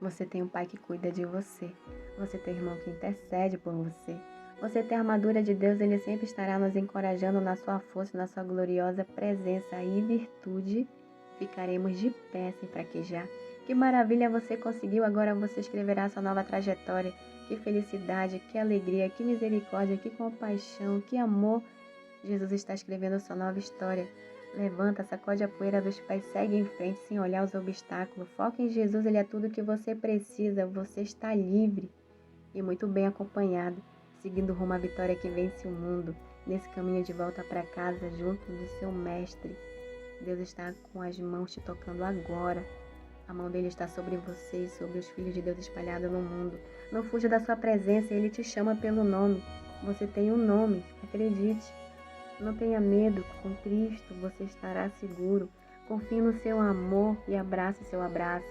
Você tem um pai que cuida de você. Você tem um irmão que intercede por você. Você tem a armadura de Deus, Ele sempre estará nos encorajando na sua força, na sua gloriosa presença e virtude. Ficaremos de pé sem fraquejar. Que maravilha você conseguiu, agora você escreverá sua nova trajetória. Que felicidade, que alegria, que misericórdia, que compaixão, que amor. Jesus está escrevendo sua nova história. Levanta, sacode a poeira dos pés, segue em frente sem olhar os obstáculos. Foca em Jesus, Ele é tudo o que você precisa. Você está livre e muito bem acompanhado, seguindo rumo à vitória que vence o mundo, nesse caminho de volta para casa, junto do seu Mestre. Deus está com as mãos te tocando agora. A mão dele está sobre você e sobre os filhos de Deus espalhados no mundo. Não fuja da sua presença, Ele te chama pelo nome. Você tem um nome, acredite. Não tenha medo, com Cristo você estará seguro. Confie no seu amor e abrace seu abraço.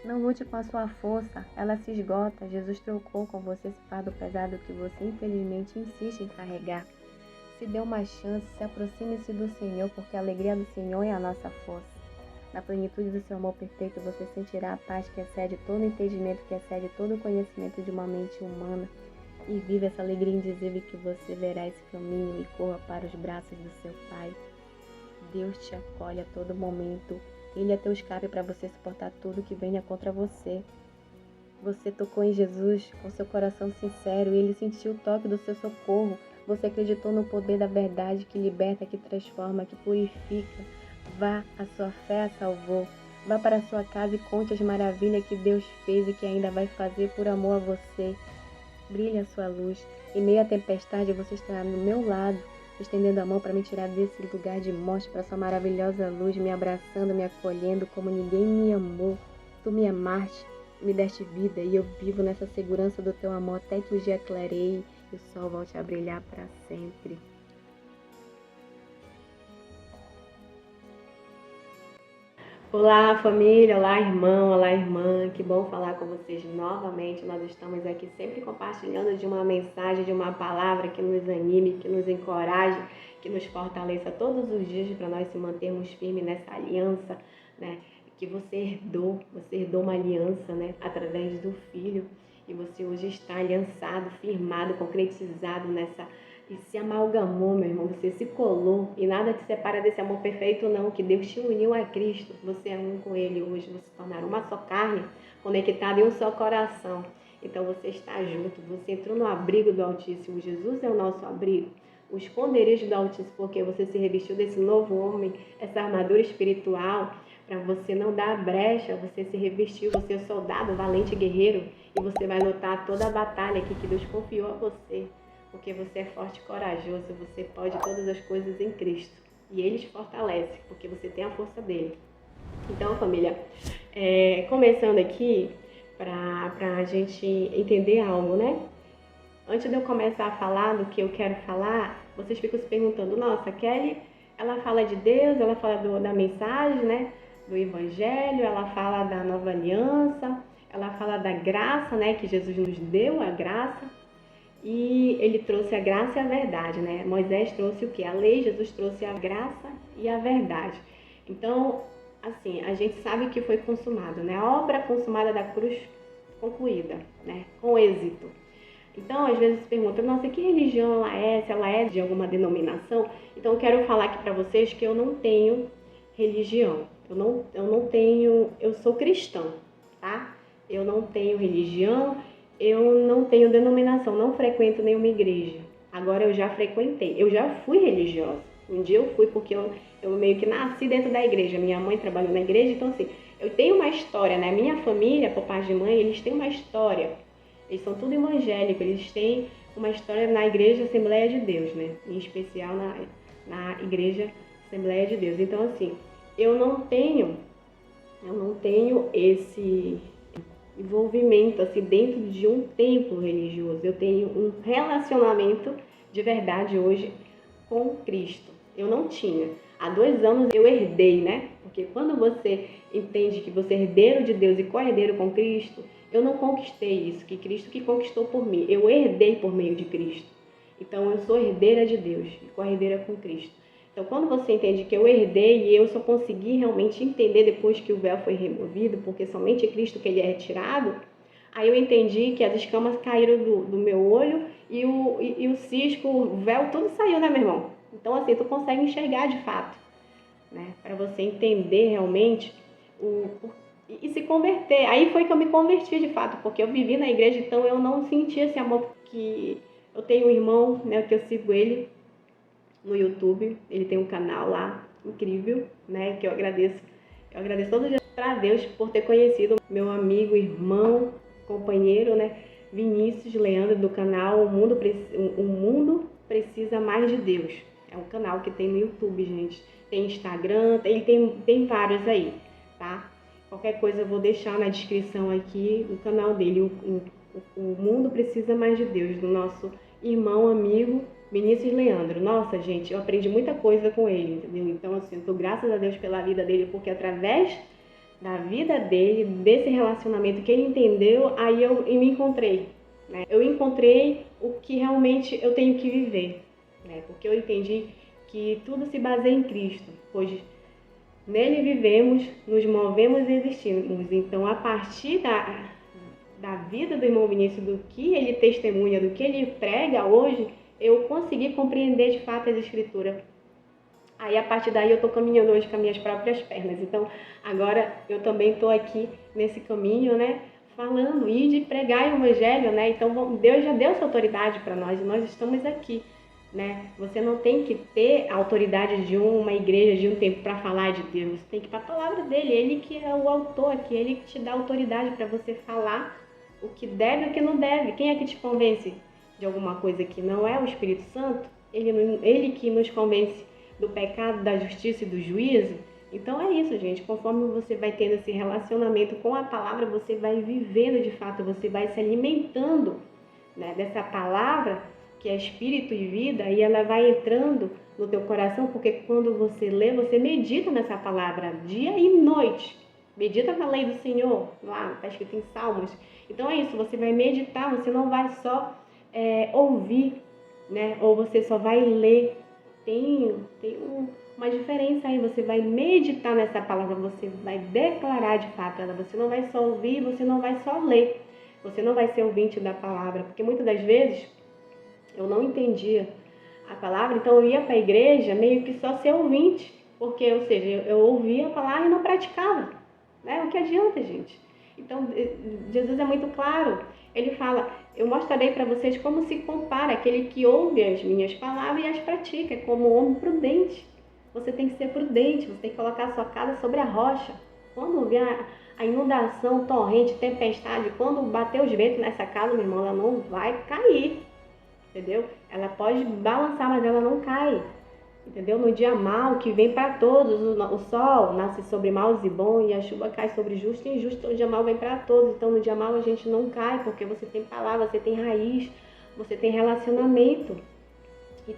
Não lute com a sua força, ela se esgota. Jesus trocou com você esse fardo pesado que você infelizmente insiste em carregar. Se dê uma chance, se aproxime-se do Senhor, porque a alegria do Senhor é a nossa força. Na plenitude do seu amor perfeito, você sentirá a paz que excede todo entendimento, que excede todo o conhecimento de uma mente humana. E viva essa alegria indizível que você verá esse caminho e corra para os braços do seu Pai. Deus te acolhe a todo momento. Ele é teu escape para você suportar tudo que venha contra você. Você tocou em Jesus com seu coração sincero e Ele sentiu o toque do seu socorro. Você acreditou no poder da verdade que liberta, que transforma, que purifica. Vá, a sua fé a salvou. Vá para a sua casa e conte as maravilhas que Deus fez e que ainda vai fazer por amor a você. Brilhe a sua luz. Em meio à tempestade, você estará no meu lado, estendendo a mão para me tirar desse lugar de morte, para sua maravilhosa luz, me abraçando, me acolhendo como ninguém me amou. Tu me amaste, me deste vida, e eu vivo nessa segurança do teu amor até que o dia clareie e o sol volte a brilhar para sempre. Olá, família, olá, irmão, olá, irmã, que bom falar com vocês novamente. Nós estamos aqui sempre compartilhando de uma mensagem, de uma palavra que nos anime, que nos encoraje, que nos fortaleça todos os dias para nós se mantermos firmes nessa aliança, né? Que você herdou uma aliança, né? Através do Filho, e você hoje está aliançado, firmado, concretizado nessa. E se amalgamou, meu irmão, você se colou, e nada te separa desse amor perfeito não, que Deus te uniu a Cristo, você é um com Ele hoje, você se tornaram uma só carne, conectada em um só coração. Então você está junto, você entrou no abrigo do Altíssimo, Jesus é o nosso abrigo, o esconderijo do Altíssimo, porque você se revestiu desse novo homem, essa armadura espiritual, para você não dar brecha, você se revestiu, você é soldado, valente guerreiro, e você vai lutar toda a batalha aqui que Deus confiou a você. Porque você é forte e corajoso, você pode todas as coisas em Cristo. E Ele te fortalece, porque você tem a força dele. Então, família, começando aqui, para a gente entender algo, né? Antes de eu começar a falar do que eu quero falar, vocês ficam se perguntando, nossa, Kelly, ela fala de Deus, ela fala da mensagem, né? Do Evangelho, ela fala da nova aliança, ela fala da graça, né? Que Jesus nos deu, a graça. E ele trouxe a graça e a verdade, né? Moisés trouxe o quê? A lei, Jesus trouxe a graça e a verdade. Então, assim, a gente sabe que foi consumado, né? A obra consumada da cruz concluída, né? Com êxito. Então, às vezes se pergunta, nossa, que religião ela é? Se ela é de alguma denominação? Então, eu quero falar aqui para vocês que eu não tenho religião. Eu sou cristã, tá? Eu não tenho religião. Eu não tenho denominação, não frequento nenhuma igreja. Agora eu já frequentei, eu já fui religiosa. Um dia eu fui porque eu meio que nasci dentro da igreja. Minha mãe trabalhou na igreja, então assim, eu tenho uma história, né? Minha família, por parte de mãe, eles têm uma história. Eles são tudo evangélicos, eles têm uma história na igreja Assembleia de Deus, né? Em especial na igreja Assembleia de Deus. Então assim, eu não tenho esse envolvimento assim dentro de um templo religioso. Eu tenho um relacionamento de verdade hoje com Cristo. Eu não tinha. Há 2 anos eu herdei, né? Porque quando você entende que você é herdeiro de Deus e co-herdeiro com Cristo, eu não conquistei isso, que Cristo que conquistou por mim. Eu herdei por meio de Cristo. Então eu sou herdeira de Deus e co-herdeira com Cristo. Então, quando você entende que eu herdei e eu só consegui realmente entender depois que o véu foi removido, porque somente é Cristo que ele é retirado, aí eu entendi que as escamas caíram do meu olho e o cisco, o véu, tudo saiu, né, meu irmão? Então, assim, tu consegue enxergar de fato, né? Para você entender realmente e se converter. Aí foi que eu me converti de fato, porque eu vivi na igreja, então eu não senti esse amor que eu tenho um irmão, né, que eu sigo ele no YouTube, ele tem um canal lá incrível, né, que eu agradeço todo dia para Deus por ter conhecido meu amigo, irmão, companheiro, né, Vinícius Leandro do canal o Mundo Precisa Mais de Deus. É um canal que tem no YouTube, gente. Tem Instagram, ele tem vários aí, tá? Qualquer coisa eu vou deixar na descrição aqui o canal dele, o Mundo Precisa Mais de Deus, do nosso irmão, amigo Vinícius Leandro. Nossa, gente, eu aprendi muita coisa com ele, entendeu? Então, assim, eu tô graças a Deus pela vida dele, porque através da vida dele, desse relacionamento que ele entendeu, aí eu me encontrei, né? Eu encontrei o que realmente eu tenho que viver, né? Porque eu entendi que tudo se baseia em Cristo, pois nele vivemos, nos movemos e existimos. Então, a partir da vida do irmão Vinícius, do que ele testemunha, do que ele prega hoje, eu consegui compreender de fato as escrituras. Aí, a partir daí, eu estou caminhando hoje com as minhas próprias pernas. Então, agora eu também estou aqui nesse caminho, né? Falando e de pregar o evangelho, né? Então, Deus já deu essa autoridade para nós e nós estamos aqui, né? Você não tem que ter a autoridade de uma igreja, de um tempo para falar de Deus. Você tem que ir para a palavra dele. Ele que é o autor aqui, ele que te dá autoridade para você falar o que deve e o que não deve. Quem é que te convence de alguma coisa que não é o Espírito Santo? Ele que nos convence do pecado, da justiça e do juízo. Então é isso, gente. Conforme você vai tendo esse relacionamento com a palavra, você vai vivendo de fato, você vai se alimentando, né, dessa palavra que é espírito e vida, e ela vai entrando no teu coração, porque quando você lê, você medita nessa palavra dia e noite. Medita na lei do Senhor, lá está escrito em Salmos. Então é isso, você vai meditar, você não vai só ouvir, né? Ou você só vai ler. Tem uma diferença aí, você vai meditar nessa palavra, você vai declarar de fato ela, você não vai só ouvir, você não vai só ler, você não vai ser ouvinte da palavra, porque muitas das vezes eu não entendia a palavra, então eu ia para a igreja meio que só ser ouvinte, porque, ou seja, eu ouvia a palavra e não praticava, né? O que adianta, gente? Então, Jesus é muito claro, ele fala, eu mostrarei para vocês como se compara aquele que ouve as minhas palavras e as pratica, como um homem prudente. Você tem que ser prudente, você tem que colocar a sua casa sobre a rocha. Quando vier a inundação, torrente, tempestade, quando bater os ventos nessa casa, meu irmão, ela não vai cair, entendeu? Ela pode balançar, mas ela não cai. Entendeu? No dia mau que vem para todos, o sol nasce sobre maus e bons e a chuva cai sobre justo e injusto, o dia mau vem para todos. Então no dia mau a gente não cai, porque você tem palavra, você tem raiz, você tem relacionamento e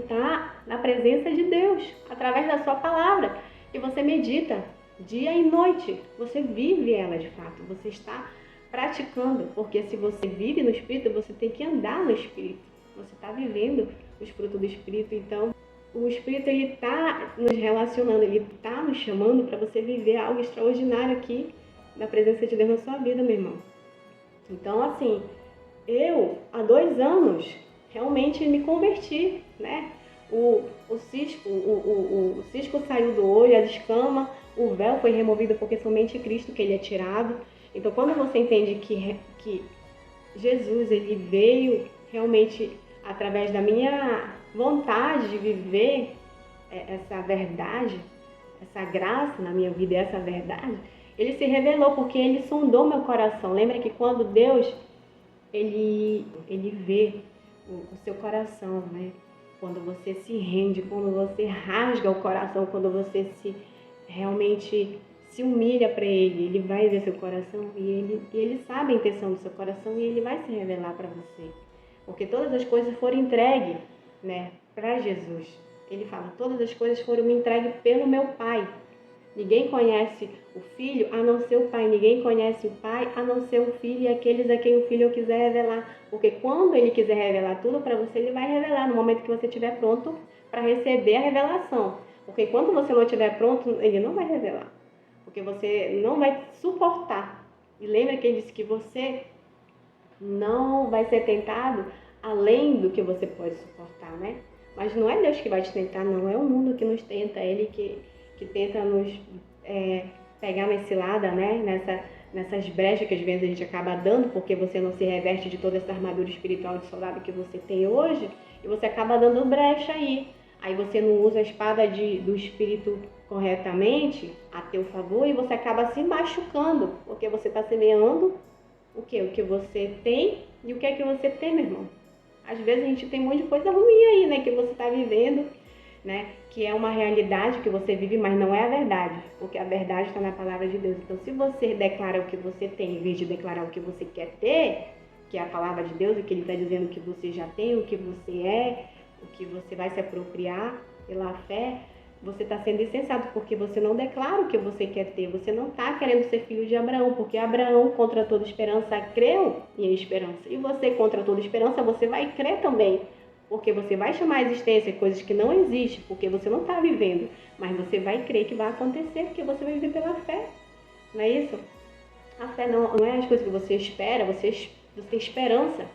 tá na presença de Deus, através da sua palavra, que você medita dia e noite, você vive ela de fato, você está praticando, porque se você vive no Espírito, você tem que andar no Espírito, você está vivendo os frutos do Espírito. Então o Espírito, ele está nos relacionando, ele está nos chamando para você viver algo extraordinário aqui na presença de Deus na sua vida, meu irmão. Então, assim, eu, há 2 anos, realmente me converti, né? O cisco saiu do olho, a escama, o véu foi removido porque somente Cristo que ele é tirado. Então, quando você entende que Jesus, ele veio realmente através da minha vontade de viver essa verdade, essa graça na minha vida, essa verdade, ele se revelou porque ele sondou meu coração. Lembra que quando Deus, ele vê o seu coração, né? Quando você se rende, quando você rasga o coração, quando você realmente se humilha para ele vai ver seu coração e ele sabe a intenção do seu coração e ele vai se revelar para você. Porque todas as coisas foram entregues, né, para Jesus. Ele fala, todas as coisas foram me entregues pelo meu Pai. Ninguém conhece o Filho a não ser o Pai. Ninguém conhece o Pai a não ser o Filho e aqueles a quem o Filho quiser revelar. Porque quando ele quiser revelar tudo para você, ele vai revelar no momento que você estiver pronto para receber a revelação. Porque enquanto você não estiver pronto, ele não vai revelar. Porque você não vai suportar. E lembra que ele disse que você não vai ser tentado além do que você pode suportar, né? Mas não é Deus que vai te tentar, não. É o mundo que nos tenta, ele que tenta nos pegar na cilada, né? Nessas brechas que às vezes a gente acaba dando, porque você não se reveste de toda essa armadura espiritual de soldado que você tem hoje, e você acaba dando brecha aí. Aí você não usa a espada do Espírito corretamente a teu favor e você acaba se machucando, porque você está semeando o quê? O que você tem e o que é que você tem, meu irmão. Às vezes a gente tem um monte de coisa ruim aí, né? Que você está vivendo, né? Que é uma realidade que você vive, mas não é a verdade. Porque a verdade está na palavra de Deus. Então, se você declara o que você tem, em vez de declarar o que você quer ter, que é a palavra de Deus, o que ele está dizendo que você já tem, o que você é, o que você vai se apropriar pela fé, você está sendo insensato, porque você não declara o que você quer ter. Você não está querendo ser filho de Abraão, porque Abraão, contra toda esperança, creu em esperança. E você, contra toda esperança, você vai crer também. Porque você vai chamar a existência coisas que não existem, porque você não está vivendo. Mas você vai crer que vai acontecer, porque você vai viver pela fé. Não é isso? A fé não é as coisas que você espera, você tem esperança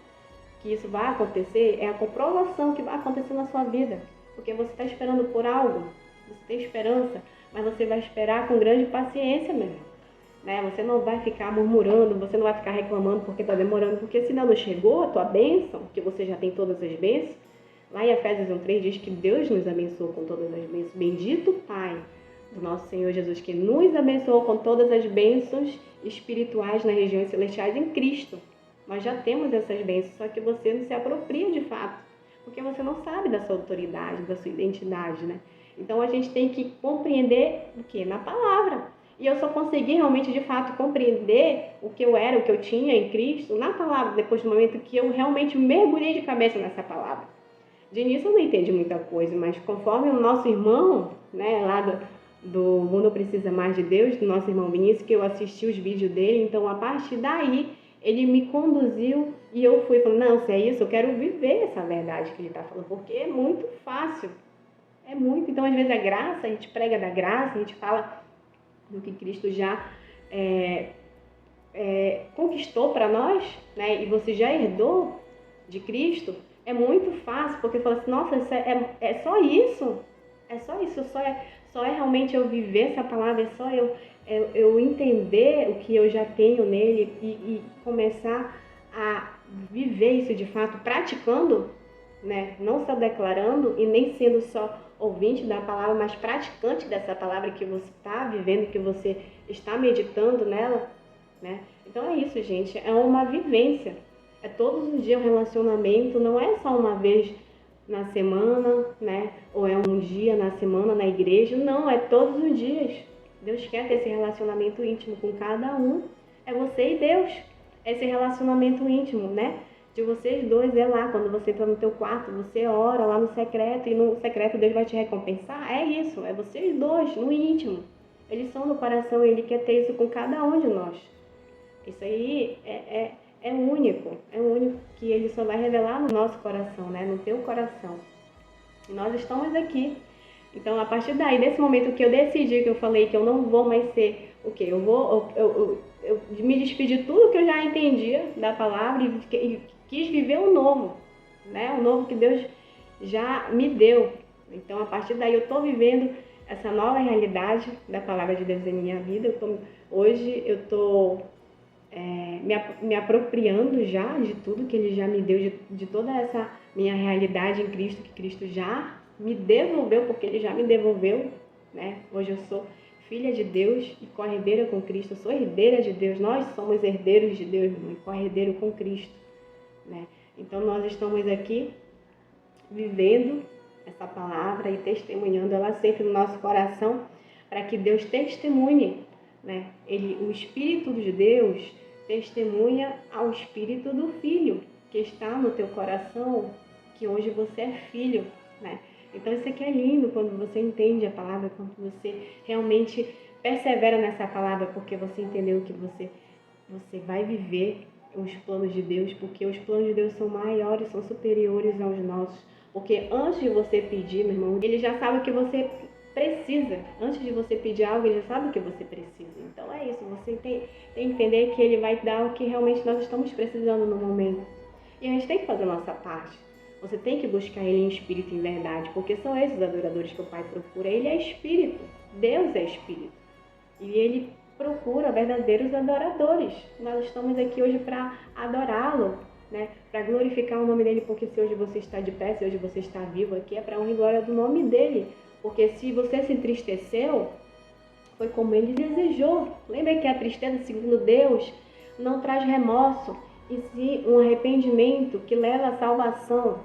que isso vai acontecer, é a comprovação que vai acontecer na sua vida. Porque você está esperando por algo, você tem esperança, mas você vai esperar com grande paciência mesmo. Né? Você não vai ficar murmurando, você não vai ficar reclamando porque está demorando, porque senão não chegou a tua bênção, que você já tem todas as bênçãos. Lá em Efésios 1:3 diz que Deus nos abençoou com todas as bênçãos. Bendito Pai do nosso Senhor Jesus, que nos abençoou com todas as bênçãos espirituais nas regiões celestiais em Cristo. Nós já temos essas bênçãos, só que você não se apropria de fato, porque você não sabe da sua autoridade, da sua identidade, né? Então a gente tem que compreender o que? Na palavra. E eu só consegui realmente, de fato, compreender o que eu era, o que eu tinha em Cristo, na palavra, depois do momento que eu realmente mergulhei de cabeça nessa palavra. De início eu não entendi muita coisa, mas conforme o nosso irmão, né, lá do Mundo Precisa Mais de Deus, do nosso irmão Vinícius, que eu assisti os vídeos dele, então a partir daí ele me conduziu e eu fui falando, não, se é isso, eu quero viver essa verdade que ele está falando, porque é muito fácil, é muito. Então, às vezes, a graça, a gente prega da graça, a gente fala do que Cristo já conquistou para nós, né? E você já herdou de Cristo, é muito fácil, porque fala assim, nossa, é só isso, só é realmente eu viver essa palavra, é só eu entender o que eu já tenho nele e começar a viver isso de fato, praticando, né? Não só declarando e nem sendo só ouvinte da palavra, mas praticante dessa palavra que você está vivendo, que você está meditando nela, né? Então é isso, gente, é uma vivência. É todos os dias um relacionamento, não é só uma vez na semana, né? Ou é um dia na semana na igreja, não, é todos os dias. Deus quer ter esse relacionamento íntimo com cada um. É você e Deus. Esse relacionamento íntimo, né? De vocês dois, é lá, quando você está no teu quarto, você ora lá no secreto e no secreto Deus vai te recompensar. É isso, é vocês dois, no íntimo. Eles são no coração e Ele quer ter isso com cada um de nós. Isso aí é único que Ele só vai revelar no nosso coração, né? No teu coração. E nós estamos aqui. Então, a partir daí, desse momento que eu decidi, que eu falei que eu não vou mais ser o quê? Eu me despedi de tudo que eu já entendia da palavra e quis viver o novo, né? O novo que Deus já me deu. Então, a partir daí, eu estou vivendo essa nova realidade da palavra de Deus em minha vida. Hoje, eu estou me apropriando já de tudo que Ele já me deu, de toda essa minha realidade em Cristo, que Cristo já me devolveu, porque Ele já me devolveu, né? Hoje eu sou filha de Deus e co-herdeira com Cristo, eu sou herdeira de Deus, nós somos herdeiros de Deus, e co-herdeiro com Cristo, né? Então nós estamos aqui vivendo essa palavra e testemunhando ela sempre no nosso coração, para que Deus testemunhe, né? O Espírito de Deus testemunha ao Espírito do Filho, que está no teu coração, que hoje você é filho, né? Então isso aqui é lindo, quando você entende a palavra, quando você realmente persevera nessa palavra, porque você entendeu que você vai viver os planos de Deus, porque os planos de Deus são maiores, são superiores aos nossos. Porque antes de você pedir, meu irmão, ele já sabe o que você precisa. Antes de você pedir algo, ele já sabe o que você precisa. Então é isso, você tem que entender que ele vai dar o que realmente nós estamos precisando no momento. E a gente tem que fazer a nossa parte. Você tem que buscar ele em espírito e em verdade, porque são esses adoradores que o Pai procura. Ele é espírito, Deus é espírito. E ele procura verdadeiros adoradores. Nós estamos aqui hoje para adorá-lo, né? Para glorificar o nome dele, porque se hoje você está de pé, se hoje você está vivo aqui, é para honra e glória do nome dele. Porque se você se entristeceu, foi como ele desejou. Lembra que a tristeza, segundo Deus, não traz remorso, e sim um arrependimento que leva à salvação,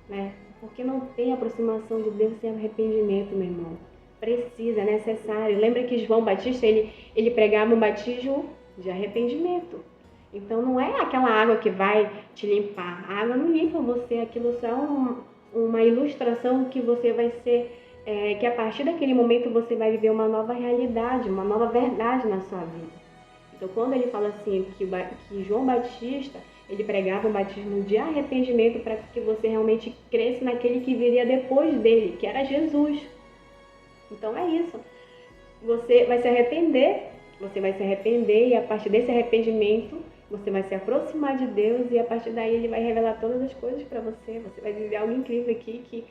né? Porque não tem aproximação de Deus sem arrependimento, meu irmão. Precisa, é necessário. Lembra que João Batista, ele pregava um batismo de arrependimento. Então não é aquela água que vai te limpar. A água não limpa você, aquilo só é uma ilustração que você vai ser, que a partir daquele momento você vai viver uma nova realidade, uma nova verdade na sua vida. Então quando ele fala assim, que João Batista, ele pregava um batismo de arrependimento para que você realmente cresça naquele que viria depois dele, que era Jesus. Então é isso. Você vai se arrepender e a partir desse arrependimento você vai se aproximar de Deus e a partir daí ele vai revelar todas as coisas para você. Você vai viver algo incrível aqui que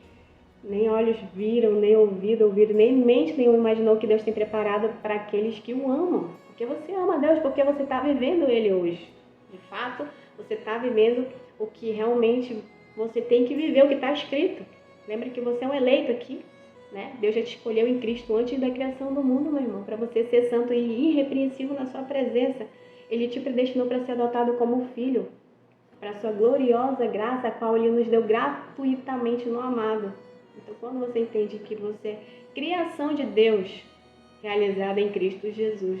nem olhos viram, nem ouvido ouviram, nem mente nenhuma imaginou que Deus tem preparado para aqueles que o amam. Porque você ama Deus, porque você está vivendo Ele hoje. De fato, você está vivendo o que realmente você tem que viver, o que está escrito. Lembra que você é um eleito aqui, né? Deus já te escolheu em Cristo antes da criação do mundo, meu irmão, para você ser santo e irrepreensível na sua presença. Ele te predestinou para ser adotado como filho, para a sua gloriosa graça, a qual Ele nos deu gratuitamente no amado. Então, quando você entende que você é criação de Deus, realizada em Cristo Jesus,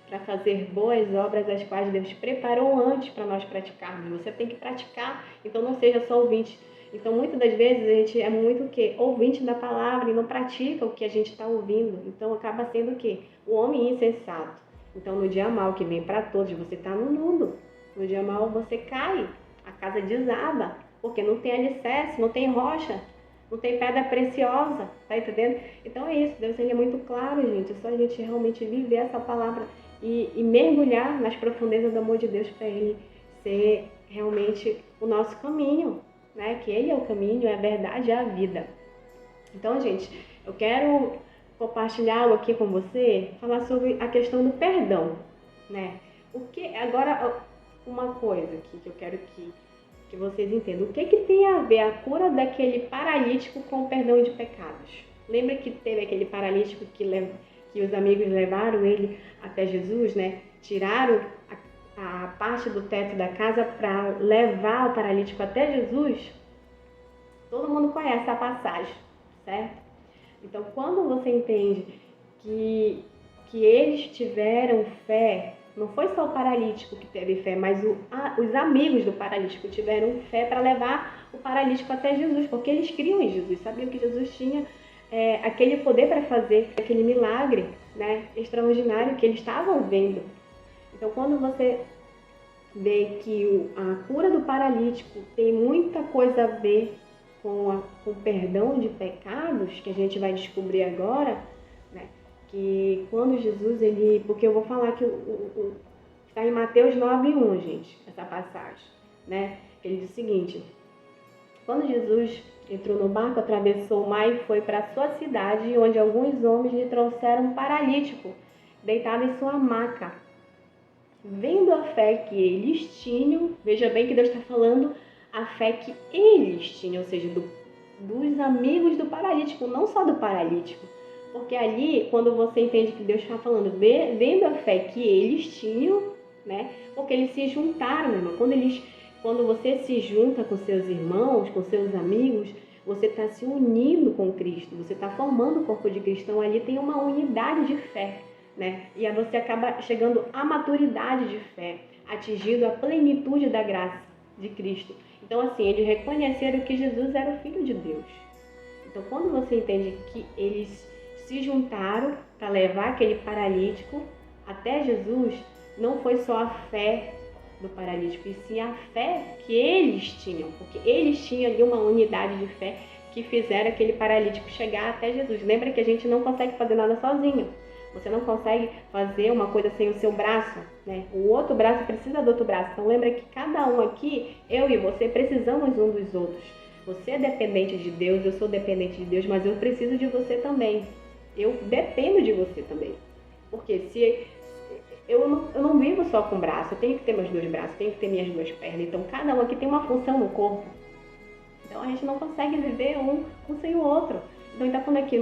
para fazer boas obras, as quais Deus preparou antes para nós praticarmos. Você tem que praticar, então não seja só ouvinte. Então, muitas das vezes, a gente é muito o quê? Ouvinte da palavra e não pratica o que a gente está ouvindo. Então, acaba sendo o quê? O homem insensato. Então, no dia mal que vem para todos, você está no mundo. No dia mal, você cai. A casa desaba, porque não tem alicerce, não tem rocha, não tem pedra preciosa. Tá entendendo? Então, é isso. Deus ele é muito claro, gente. É só a gente realmente viver essa palavra e mergulhar nas profundezas do amor de Deus para Ele ser realmente o nosso caminho. Né? Que Ele é o caminho, é a verdade, é a vida. Então, gente, eu quero compartilhar algo aqui com você, falar sobre a questão do perdão, né? Agora, uma coisa aqui que eu quero que vocês entendam. O que tem a ver a cura daquele paralítico com o perdão de pecados? Lembra que teve aquele paralítico que os amigos levaram ele até Jesus, né? Tiraram a parte do teto da casa para levar o paralítico até Jesus? Todo mundo conhece a passagem, certo? Então, quando você entende que eles tiveram fé, não foi só o paralítico que teve fé, mas os amigos do paralítico tiveram fé para levar o paralítico até Jesus, porque eles criam em Jesus, sabiam que Jesus tinha aquele poder para fazer aquele milagre, né, extraordinário que eles estavam vendo. Então, quando você vê que a cura do paralítico tem muita coisa a ver com o perdão de pecados, que a gente vai descobrir agora, né, que quando Jesus, porque eu vou falar que está em Mateus 9:1, gente, essa passagem, né, ele diz o seguinte: quando Jesus entrou no barco, atravessou o mar e foi para a sua cidade, onde alguns homens lhe trouxeram um paralítico, deitado em sua maca. Vendo a fé que eles tinham, veja bem que Deus está falando a fé que eles tinham, ou seja, dos amigos do paralítico, não só do paralítico. Porque ali, quando você entende que Deus está falando, vendo a fé que eles tinham, né? Porque eles se juntaram, meu irmão. Quando você se junta com seus irmãos, com seus amigos, você está se unindo com Cristo, você está formando o corpo de cristão, ali tem uma unidade de fé, né? E aí você acaba chegando à maturidade de fé, atingindo a plenitude da graça de Cristo. Então, assim, eles reconheceram que Jesus era o Filho de Deus. Então, quando você entende que eles se juntaram para levar aquele paralítico até Jesus, não foi só a fé do paralítico, e sim a fé que eles tinham, porque eles tinham ali uma unidade de fé que fizeram aquele paralítico chegar até Jesus. Lembra que a gente não consegue fazer nada sozinho. Você não consegue fazer uma coisa sem o seu braço, né? O outro braço precisa do outro braço. Então lembra que cada um aqui, eu e você, precisamos um dos outros. Você é dependente de Deus, eu sou dependente de Deus, mas eu preciso de você também. Eu dependo de você também. Porque se eu não vivo só com o braço, eu tenho que ter meus dois braços, eu tenho que ter minhas duas pernas. Então cada um aqui tem uma função no corpo. Então a gente não consegue viver um sem o outro. Então ele está falando aqui,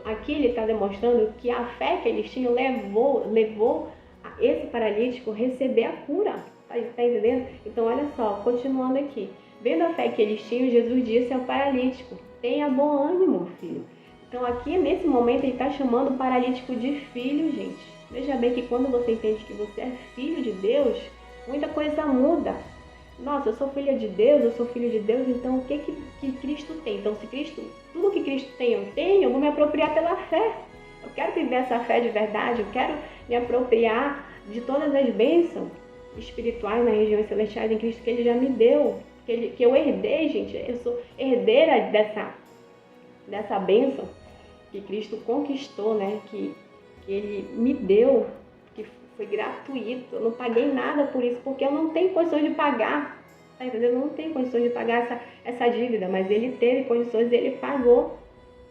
aqui ele está demonstrando que a fé que eles tinham levou a esse paralítico a receber a cura. Tá entendendo? Então olha só, continuando aqui. Vendo a fé que eles tinham, Jesus disse ao paralítico: tenha bom ânimo, filho. Então aqui nesse momento ele está chamando o paralítico de filho, gente. Veja bem que quando você entende que você é filho de Deus, muita coisa muda. Nossa, eu sou filha de Deus, eu sou filho de Deus, então o que Cristo tem? Então, se tudo que Cristo tem, eu vou me apropriar pela fé. Eu quero viver essa fé de verdade, eu quero me apropriar de todas as bênçãos espirituais nas regiões celestiais em Cristo que Ele já me deu, que eu herdei, gente. Eu sou herdeira dessa bênção que Cristo conquistou, né? Que Ele me deu, que foi gratuito, eu não paguei nada por isso, porque eu não tenho condições de pagar, tá entendendo? Eu não tenho condições de pagar essa dívida, mas ele teve condições e ele pagou.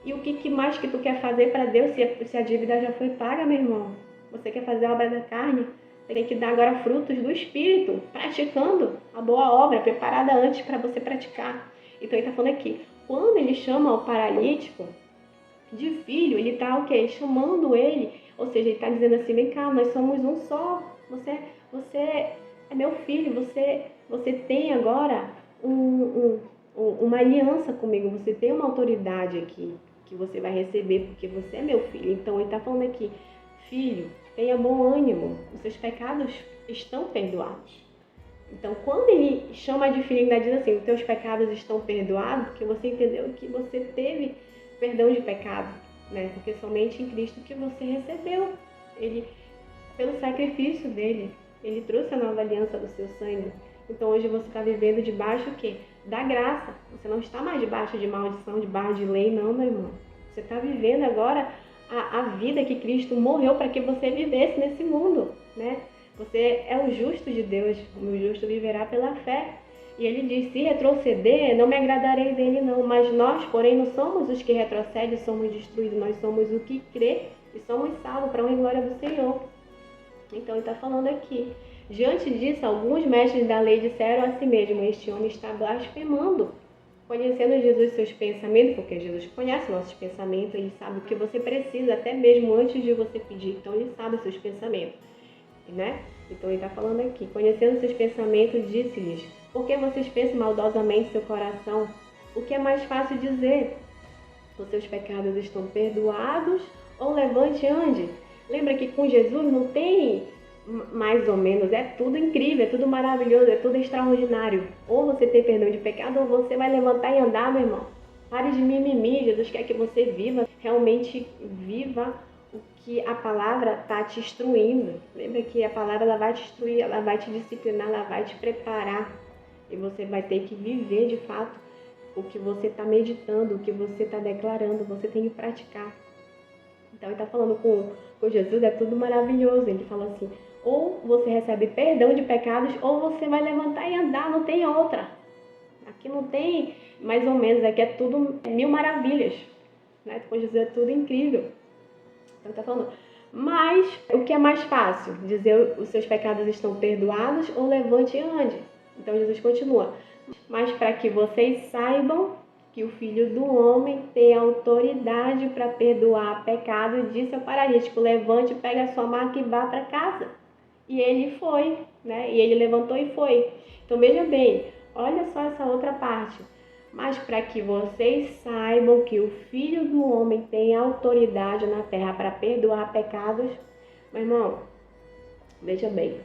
E o que mais que tu quer fazer para Deus se a dívida já foi paga, meu irmão? Você quer fazer a obra da carne? Você tem que dar agora frutos do Espírito, praticando a boa obra, preparada antes para você praticar. Então ele está falando aqui, quando ele chama o paralítico de filho, ele está o quê? Chamando ele. Ou seja, ele está dizendo assim, vem cá, nós somos um só. Você é meu filho, você tem agora uma aliança comigo, você tem uma autoridade aqui que você vai receber porque você é meu filho. Então ele está falando aqui, filho, tenha bom ânimo, os seus pecados estão perdoados. Então quando ele chama de filho, ele ainda diz assim, os teus pecados estão perdoados, porque você entendeu que você teve perdão de pecado, né? Porque somente em Cristo que você recebeu. Ele, pelo sacrifício dele, ele trouxe a nova aliança do seu sangue. Então hoje você está vivendo debaixo o quê? Da graça. Você não está mais debaixo de maldição, debaixo de lei, não, meu irmão. Você está vivendo agora a vida que Cristo morreu para que você vivesse nesse mundo, né? Você é o justo de Deus, o justo viverá pela fé. E ele diz, se retroceder, não me agradarei dele não, mas nós, porém, não somos os que retrocedem, somos destruídos, nós somos o que crê e somos salvos para a honra e glória do Senhor. Então ele está falando aqui. Diante disso, alguns mestres da lei disseram a si mesmo, este homem está blasfemando. Conhecendo Jesus seus pensamentos, porque Jesus conhece nossos pensamentos, ele sabe o que você precisa, até mesmo antes de você pedir, então ele sabe os seus pensamentos, né? Então ele está falando aqui, conhecendo seus pensamentos, disse-lhes, por que vocês pensam maldosamente em seu coração? O que é mais fácil dizer? Os seus pecados estão perdoados ou levante e ande? Lembra que com Jesus não tem mais ou menos, é tudo incrível, é tudo maravilhoso, é tudo extraordinário. Ou você tem perdão de pecado ou você vai levantar e andar, meu irmão. Pare de mimimi, Jesus quer que você viva, realmente viva o que a palavra está te instruindo. Lembra que a palavra ela vai te instruir, ela vai te disciplinar, ela vai te preparar. E você vai ter que viver de fato o que você está meditando, o que você está declarando, você tem que praticar. Então ele está falando com Jesus, é tudo maravilhoso. Ele fala assim, ou você recebe perdão de pecados, ou você vai levantar e andar, não tem outra. Aqui não tem mais ou menos, aqui é tudo mil maravilhas, né? Com Jesus é tudo incrível. Então está falando, mas o que é mais fácil? Dizer os seus pecados estão perdoados ou levante e ande? Então Jesus continua, mas para que vocês saibam que o Filho do Homem tem autoridade para perdoar pecado, disse ao paralítico, levante, pegue a sua maca e vá para casa. E ele foi, né? E ele levantou e foi. Então veja bem, olha só essa outra parte. Mas para que vocês saibam que o Filho do Homem tem autoridade na terra para perdoar pecados, meu irmão, veja bem.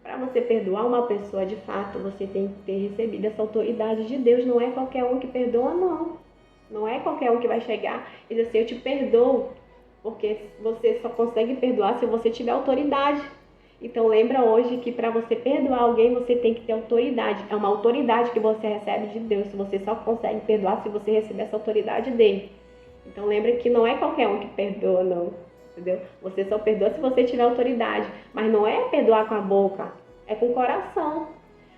Para você perdoar uma pessoa de fato, você tem que ter recebido essa autoridade de Deus. Não é qualquer um que perdoa, não. Não é qualquer um que vai chegar e dizer assim, eu te perdoo. Porque você só consegue perdoar se você tiver autoridade. Então lembra hoje que para você perdoar alguém, você tem que ter autoridade. É uma autoridade que você recebe de Deus. Você só consegue perdoar se você receber essa autoridade dele. Então lembra que não é qualquer um que perdoa, não. Entendeu? Você só perdoa se você tiver autoridade. Mas não é perdoar com a boca, é com o coração.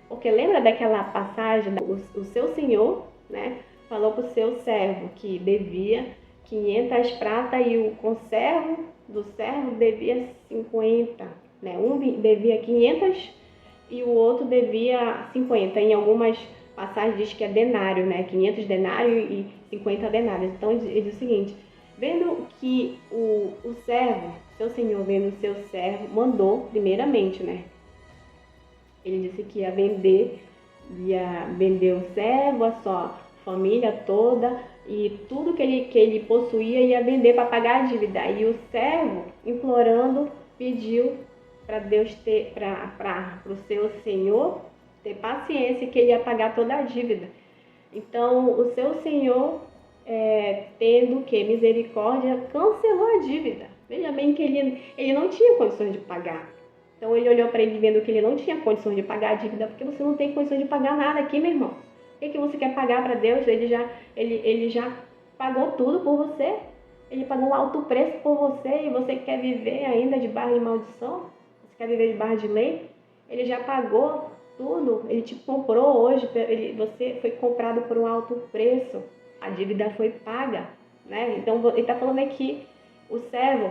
Porque lembra daquela passagem, o seu senhor, né, falou para o seu servo que devia 500 pratas e o conservo do servo devia 50, né? Um devia 500 e o outro devia 50. Em algumas passagens diz que é denário, né? 500 denários e 50 denários. Então ele diz o seguinte: vendo que o servo, seu senhor, vendo o seu servo, mandou primeiramente, né? Ele disse que ia vender o servo, a sua família toda e tudo que ele possuía ia vender para pagar a dívida. E o servo, implorando, pediu para Deus ter, para o seu senhor ter paciência que ele ia pagar toda a dívida. Então o seu senhor, tendo que misericórdia, cancelou a dívida. Veja bem que ele não tinha condições de pagar. Então ele olhou para ele vendo que ele não tinha condições de pagar a dívida, porque você não tem condições de pagar nada aqui, meu irmão. O que você quer pagar para Deus? Ele já pagou tudo por você. Ele pagou um alto preço por você e você quer viver ainda debaixo de maldição? Você quer viver debaixo de lei? Ele já pagou tudo. Ele te comprou hoje. Você foi comprado por um alto preço. A dívida foi paga, né? Então ele está falando aqui, o servo,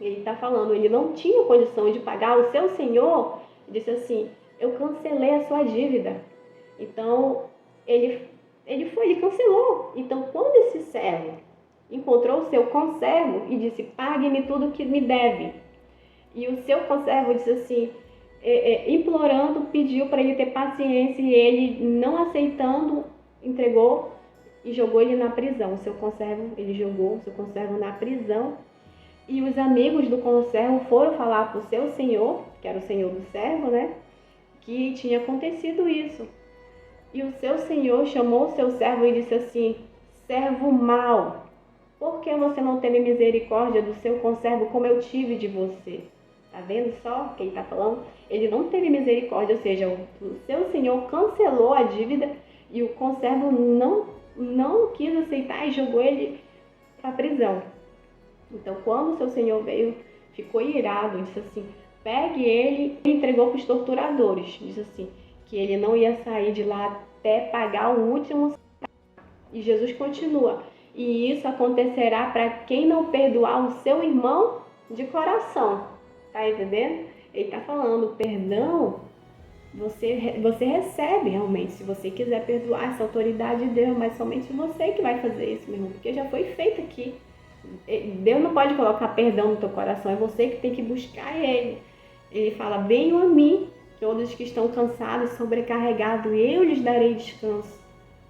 ele está falando, ele não tinha condição de pagar. O seu senhor disse assim: eu cancelei a sua dívida. Então ele cancelou. Então quando esse servo encontrou o seu conservo e disse: pague-me tudo que me deve, e o seu conservo disse assim, implorando, pediu para ele ter paciência, e ele, não aceitando, entregou e jogou ele na prisão. Ele jogou o seu conservo na prisão. E os amigos do conservo foram falar para o seu senhor, que era o senhor do servo, né, que tinha acontecido isso. E o seu senhor chamou o seu servo e disse assim: servo mau, por que você não teve misericórdia do seu conservo como eu tive de você? Tá vendo só quem está falando? Ele não teve misericórdia, ou seja, o seu senhor cancelou a dívida e o conservo não quis aceitar e jogou ele para a prisão. Então, quando o seu senhor veio, ficou irado, disse assim: pegue ele, e entregou para os torturadores. Disse assim, que ele não ia sair de lá até pagar o último centavo. E Jesus continua: e isso acontecerá para quem não perdoar o seu irmão de coração. Tá entendendo? Ele está falando, perdão, você recebe realmente, se você quiser perdoar, essa autoridade de Deus, mas somente você que vai fazer isso, meu irmão, porque já foi feito aqui. Deus não pode colocar perdão no teu coração, é você que tem que buscar Ele. Ele fala: venham a mim, todos que estão cansados e sobrecarregados, e eu lhes darei descanso.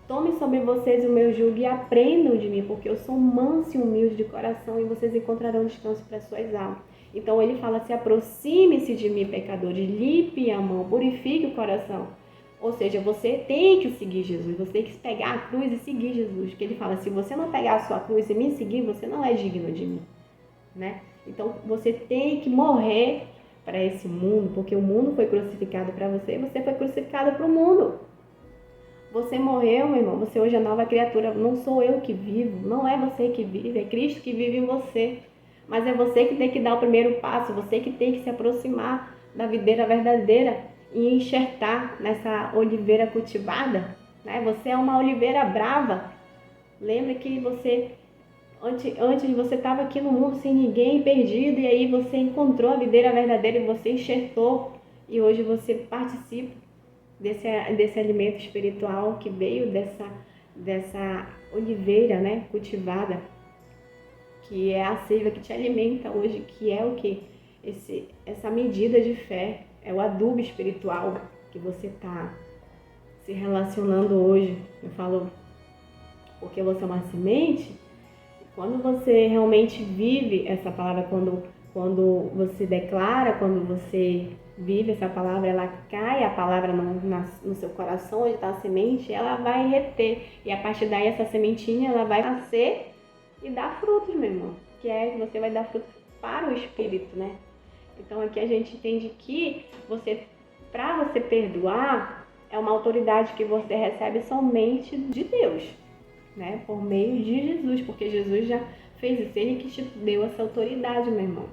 Tomem sobre vocês o meu jugo e aprendam de mim, porque eu sou manso e humilde de coração, e vocês encontrarão descanso para suas almas. Então ele fala: se aproxime-se de mim, pecadores, limpe a mão, purifique o coração. Ou seja, você tem que seguir Jesus, você tem que pegar a cruz e seguir Jesus. Porque ele fala: se você não pegar a sua cruz e me seguir, você não é digno de mim, né? Então você tem que morrer para esse mundo, porque o mundo foi crucificado para você e você foi crucificado para o mundo. Você morreu, meu irmão, você hoje é nova criatura. Não sou eu que vivo, não é você que vive, é Cristo que vive em você. Mas é você que tem que dar o primeiro passo, você que tem que se aproximar da videira verdadeira e enxertar nessa oliveira cultivada, né? Você é uma oliveira brava. Lembra que você, antes você estava aqui no mundo sem ninguém, perdido, e aí você encontrou a videira verdadeira e você enxertou, e hoje você participa desse alimento espiritual que veio dessa oliveira, né, cultivada, que é a seiva que te alimenta hoje, que é o que? Essa medida de fé, é o adubo espiritual que você está se relacionando hoje. Eu falo, porque você é uma semente, quando você realmente vive essa palavra, quando você declara, quando você vive essa palavra, ela cai, a palavra no seu coração, onde está a semente, ela vai reter. E a partir daí, essa sementinha, ela vai nascer e dar frutos, meu irmão. Que você vai dar frutos para o Espírito, né? Então aqui a gente entende que para você perdoar, é uma autoridade que você recebe somente de Deus, né? Por meio de Jesus, porque Jesus já fez isso, ele que te deu essa autoridade, meu irmão.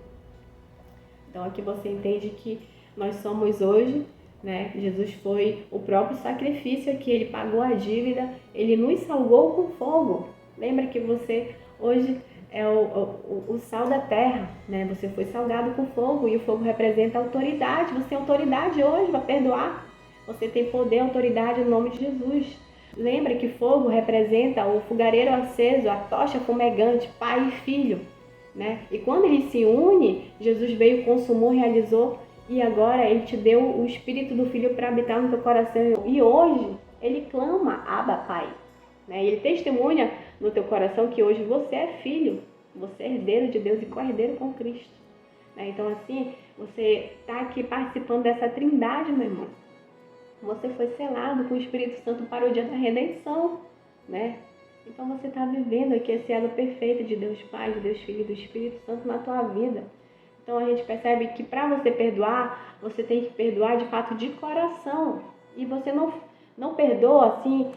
Então aqui você entende que nós somos hoje, né? Jesus foi o próprio sacrifício que ele pagou a dívida, ele nos salvou com fogo. Lembra que você hoje é o sal da terra, né? Você foi salgado com fogo e o fogo representa autoridade. Você tem autoridade hoje para perdoar. Você tem poder, autoridade no nome de Jesus. Lembra que fogo representa o fogareiro aceso, a tocha fumegante, pai e filho, né? E quando ele se une, Jesus veio, consumou, realizou, e agora ele te deu o Espírito do Filho para habitar no teu coração. E hoje ele clama, Abba, Pai, né? Ele testemunha no teu coração que hoje você é filho, você é herdeiro de Deus e co-herdeiro com Cristo, né? Então assim, você está aqui participando dessa trindade, meu irmão. Você foi selado com o Espírito Santo para o dia da redenção, né? Então você está vivendo aqui esse elo perfeito de Deus Pai, de Deus Filho e do Espírito Santo na tua vida. Então a gente percebe que para você perdoar, você tem que perdoar de fato de coração. E você não perdoa assim,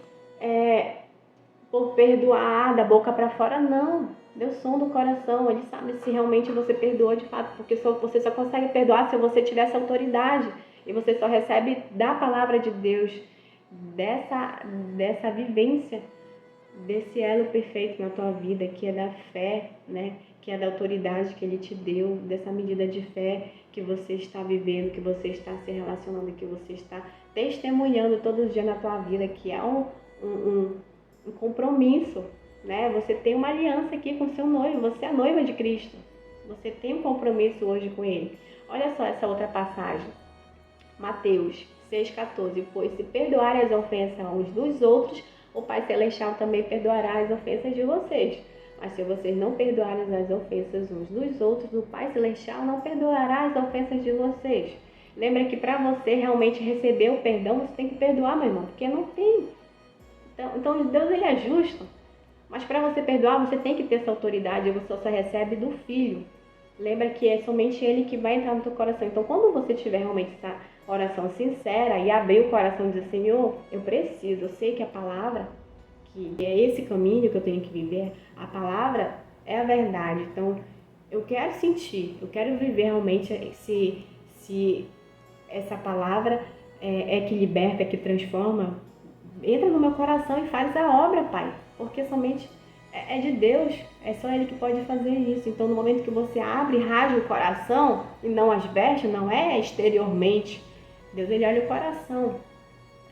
por perdoar da boca para fora, não. Deus sonda o coração, Ele sabe se realmente você perdoou de fato, porque você só consegue perdoar se você tiver essa autoridade. E você só recebe da palavra de Deus, dessa vivência, desse elo perfeito na tua vida, que é da fé, né? Que é da autoridade que Ele te deu, dessa medida de fé que você está vivendo, que você está se relacionando, que você está testemunhando todos os dias na tua vida, que é um compromisso, né? Você tem uma aliança aqui com o seu noivo, você é a noiva de Cristo. Você tem um compromisso hoje com Ele. Olha só essa outra passagem. Mateus 6,14. Pois se perdoarem as ofensas uns dos outros, o Pai Celestial também perdoará as ofensas de vocês. Mas se vocês não perdoarem as ofensas uns dos outros, o Pai Celestial não perdoará as ofensas de vocês. Lembra que para você realmente receber o perdão, você tem que perdoar, meu irmão, porque não tem. Então Deus, ele é justo. Mas para você perdoar, você tem que ter essa autoridade, você só recebe do Filho. Lembra que é somente Ele que vai entrar no teu coração. Então, quando você tiver realmente essa oração sincera e abrir o coração e dizer, Senhor, eu sei que a palavra, que é esse caminho que eu tenho que viver, a palavra é a verdade. Então, eu quero sentir, eu quero viver realmente se essa palavra é que liberta, é que transforma. Entra no meu coração e faz a obra, Pai, porque somente é de Deus, é só Ele que pode fazer isso. Então, no momento que você abre e rasga o coração e não as vestes, não é exteriormente, Deus, Ele olha o coração,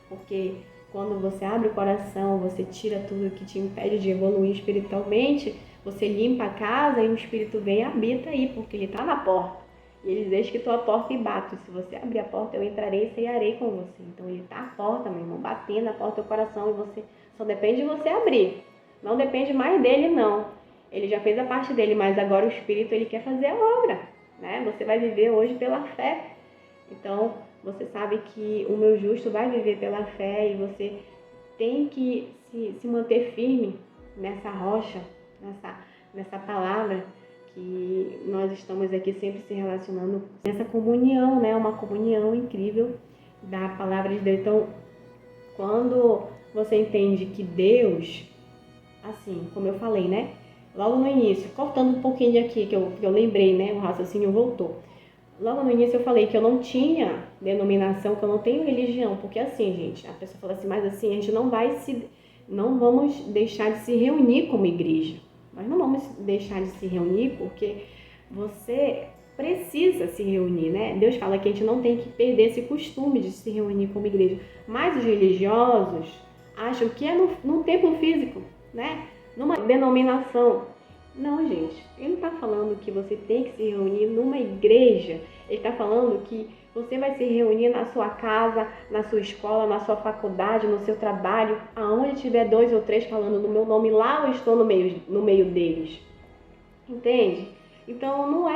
porque quando você abre o coração, você tira tudo que te impede de evoluir espiritualmente, você limpa a casa e o Espírito vem e habita aí, porque Ele está na porta. E Ele deixa que tua porta e bato. Se você abrir a porta, eu entrarei e ceiarei com você. Então, Ele está à porta, meu irmão, batendo a porta do coração e você só depende de você abrir. Não depende mais dele, não. Ele já fez a parte dele, mas agora o Espírito, ele quer fazer a obra, né? Você vai viver hoje pela fé. Então, você sabe que o meu justo vai viver pela fé e você tem que se manter firme nessa rocha, nessa palavra que nós estamos aqui sempre se relacionando. Nessa comunhão, né? Uma comunhão incrível da palavra de Deus. Então, quando você entende que Deus... Assim, como eu falei, né? Logo no início, cortando um pouquinho aqui, que eu lembrei, né? O raciocínio voltou. Logo no início eu falei que eu não tinha denominação, que eu não tenho religião. Porque assim, gente, a pessoa fala assim, mas assim, a gente não vamos deixar de se reunir como igreja. Nós não vamos deixar de se reunir porque você precisa se reunir, né? Deus fala que a gente não tem que perder esse costume de se reunir como igreja. Mas os religiosos acham que é no templo físico, né? Numa denominação. Não, gente, ele não está falando que você tem que se reunir numa igreja. Ele está falando que você vai se reunir na sua casa, na sua escola, na sua faculdade, no seu trabalho, aonde tiver 2 ou 3 falando no meu nome, lá eu estou no meio deles. Entende? Então não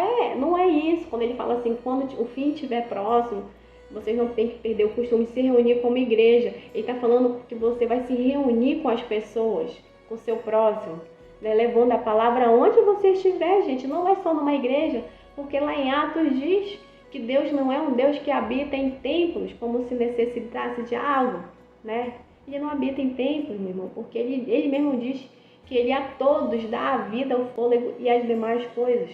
é isso. Quando ele fala assim, quando o fim estiver próximo, vocês não têm que perder o costume de se reunir como igreja. Ele está falando que você vai se reunir com as pessoas, com o seu próximo, né? Levando a palavra onde você estiver, gente. Não é só numa igreja. Porque lá em Atos diz que Deus não é um Deus que habita em templos, como se necessitasse de algo, né? Ele não habita em templos, meu irmão, porque ele mesmo diz que ele a todos dá a vida, o fôlego e as demais coisas.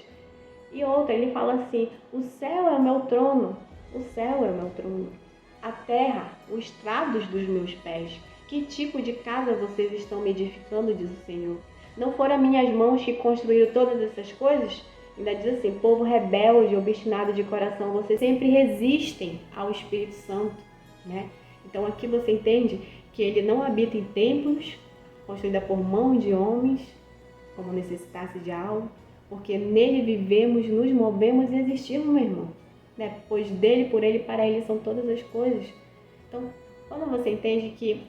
E outra, ele fala assim, o céu é o meu trono, o céu é o meu trono, a terra, os estrados dos meus pés. Que tipo de casa vocês estão me edificando, diz o Senhor? Não foram minhas mãos que construíram todas essas coisas? Ainda diz assim, povo rebelde, obstinado de coração, vocês sempre resistem ao Espírito Santo, né? Então aqui você entende que ele não habita em templos, construída por mão de homens, como necessitasse de algo, porque nele vivemos, nos movemos e existimos, meu irmão, né? Pois dele, por ele, para ele são todas as coisas. Então, quando você entende que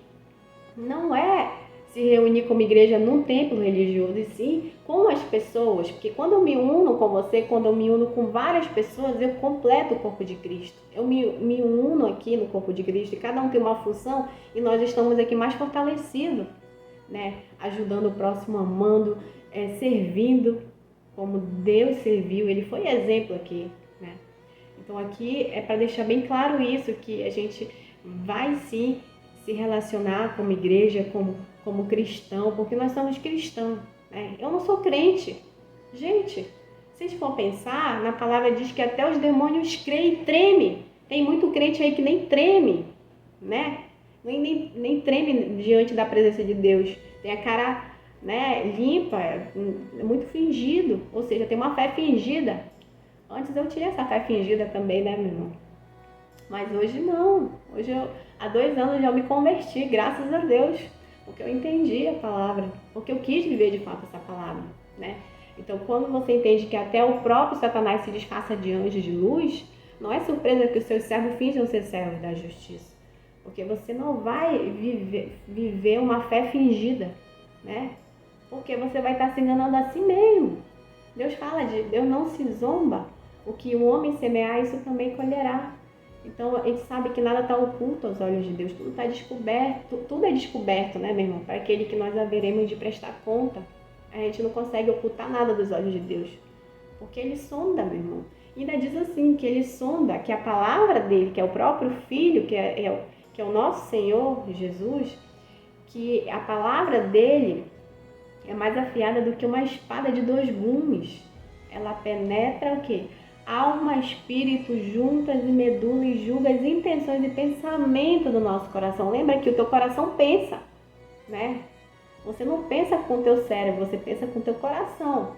não é se reunir como igreja num templo religioso, e sim com as pessoas, porque quando eu me uno com você, quando eu me uno com várias pessoas, eu completo o corpo de Cristo. Eu me uno aqui no corpo de Cristo e cada um tem uma função e nós estamos aqui mais fortalecidos, né? Ajudando o próximo, amando, servindo como Deus serviu, ele foi exemplo aqui, né? Então aqui é para deixar bem claro isso, que a gente vai sim se relacionar como igreja, como cristão, porque nós somos cristãos, né? Eu não sou crente. Gente, se vocês for pensar, na palavra diz que até os demônios creem e tremem. Tem muito crente aí que nem treme, né? Nem treme diante da presença de Deus. Tem a cara, né, limpa, muito fingido, ou seja, tem uma fé fingida. Antes eu tinha essa fé fingida também, né, meu irmão? Mas hoje não. Hoje há 2 anos já me converti, graças a Deus, porque eu entendi a palavra, porque eu quis viver de fato essa palavra, né? Então, quando você entende que até o próprio Satanás se disfarça de anjo de luz, não é surpresa que os seus servos finjam ser servos da justiça, porque você não vai viver uma fé fingida, né? Porque você vai estar se enganando a si mesmo. Deus fala Deus não se zomba, o que o homem semear, isso também colherá. Então a gente sabe que nada está oculto aos olhos de Deus, tudo está descoberto, tudo é descoberto, né, meu irmão? Para aquele que nós haveremos de prestar conta. A gente não consegue ocultar nada dos olhos de Deus, porque ele sonda, meu irmão. E ainda diz assim, que ele sonda, que a palavra dele, que é o próprio Filho, que é o nosso Senhor Jesus, que a palavra dele é mais afiada do que uma espada de 2 gumes. Ela penetra o quê? Alma, espírito, juntas e medula e julga as intenções e pensamento do nosso coração. Lembra que o teu coração pensa, né? Você não pensa com o teu cérebro, você pensa com o teu coração.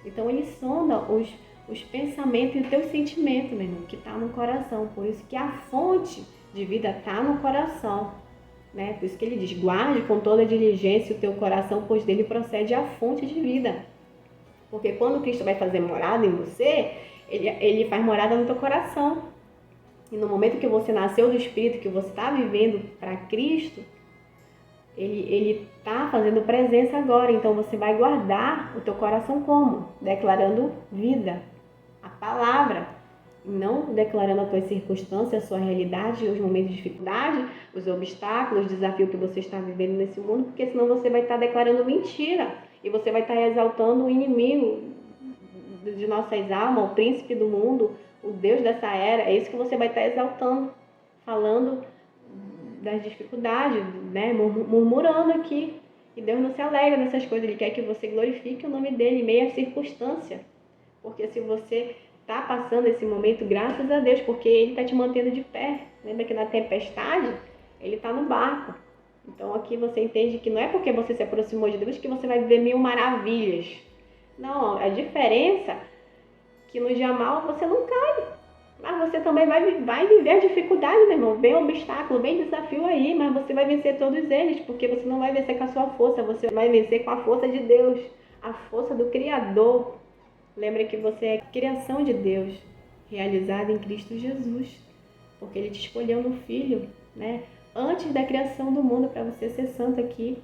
Então ele sonda os pensamentos e o teu sentimento, meu irmão, que está no coração. Por isso que a fonte de vida está no coração, né? Por isso que ele diz, guarde com toda diligência o teu coração, pois dele procede a fonte de vida. Porque quando Cristo vai fazer morada em você, ele faz morada no teu coração. E no momento que você nasceu do Espírito, que você está vivendo para Cristo, ele está fazendo presença agora. Então você vai guardar o teu coração como? Declarando vida, a palavra. Não declarando as tuas circunstâncias, a sua realidade, os momentos de dificuldade, os obstáculos, os desafios que você está vivendo nesse mundo, porque senão você vai estar declarando mentira e você vai estar exaltando o inimigo de nossas almas, o príncipe do mundo, o Deus dessa era. É isso que você vai estar exaltando, falando das dificuldades, né? Murmurando aqui. E Deus não se alegra nessas coisas, Ele quer que você glorifique o nome dEle em meio à circunstância, porque se você está passando esse momento, graças a Deus, porque Ele está te mantendo de pé. Lembra que na tempestade, Ele está no barco. Então aqui você entende que não é porque você se aproximou de Deus que você vai viver 1000 maravilhas. Não, a diferença é que no dia mal você não cai. Mas você também vai viver a dificuldade, meu irmão. Vem obstáculo, vem desafio aí, mas você vai vencer todos eles, porque você não vai vencer com a sua força, você vai vencer com a força de Deus, a força do Criador. Lembra que você é criação de Deus, realizada em Cristo Jesus, porque Ele te escolheu no Filho, né? Antes da criação do mundo, para você ser santo aqui,